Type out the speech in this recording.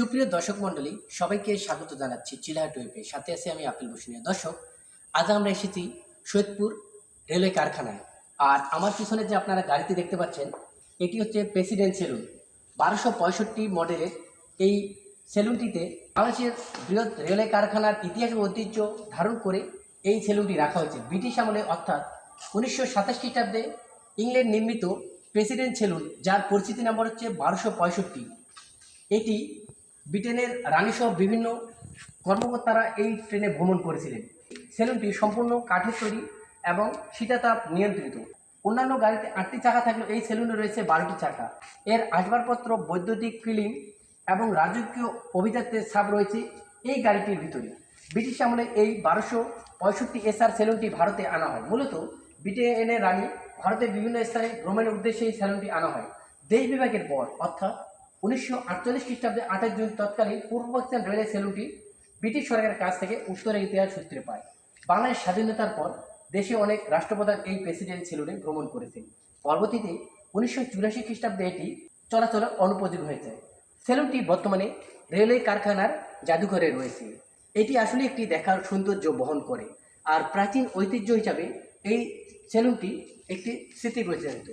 সুপ্রিয় দর্শক মণ্ডলী, সবাইকে স্বাগত জানাচ্ছি চিলাহাট ওয়েবে। সাথে আছি আমি আপিল বসুনিয়া। দর্শক, আজ আমরা এসেছি সৈয়দপুর রেলওয়ে কারখানায়। আর আমার পিছনে যে আপনারা গাড়িটি দেখতে পাচ্ছেন, এটি হচ্ছে প্রেসিডেন্ট সেলুন। 1265 মডেলের এই সেলুনটিতে বাংলাদেশের বৃহৎ রেলওয়ে কারখানার ইতিহাস ও ঐতিহ্য ধারণ করে এই সেলুনটি রাখা হয়েছে। ব্রিটিশ আমলে অর্থাৎ 1927 খ্রিস্টাব্দে ইংল্যান্ড নির্মিত প্রেসিডেন্ট সেলুন, যার পরিচিতি নাম্বার হচ্ছে 1265। এটি ব্রিটেনের রানীসহ বিভিন্ন কর্মকর্তারা এই ট্রেনে ভ্রমণ করেছিলেন। সেলুনটি সম্পূর্ণ কাঠের তৈরি এবং শীতাতাপ নিয়ন্ত্রিত। অন্যান্য গাড়িতে 8টি চাকা থাকলেও এই সেলুনে রয়েছে 12টি চাকা। এর আসবাবপত্র, বৈদ্যুতিক ফিলিং এবং রাজকীয় অভিজাত্যের ছাপ রয়েছে এই গাড়িটির ভিতরে। ব্রিটিশ আমলে এই 1265 এসআর সেলুনটি ভারতে আনা হয়। মূলত ব্রিটেনের রানী ভারতের বিভিন্ন স্থানে ভ্রমণের উদ্দেশ্যে এই সেলুনটি আনা হয়। দেশ বিভাগের পর অর্থাৎ 1948 খ্রিস্টাব্দে 28 জুন তৎকালীন পূর্ব পাকিস্তান রেলওয়ে সেলুনটি ব্রিটিশ সরকারের কাছ থেকে উত্তরের ইতিহাস সূত্রে পায়। বাংলাদেশ স্বাধীনতার পর দেশে অনেক রাষ্ট্রপ্রধান এই প্রেসিডেন্ট সেলুনে ভ্রমণ করেছেন। পরবর্তীতে 1984 খ্রিস্টাব্দে এটি চলাচলে অনুপযোগী হয়ে যায়। সেলুনটি বর্তমানে রেলওয়ে কারখানার জাদুঘরে রয়েছে। এটি আসলে একটি দেখার সৌন্দর্য বহন করে, আর প্রাচীন ঐতিহ্য হিসাবে এই সেলুনটি একটি স্মৃতি পরিচালিত।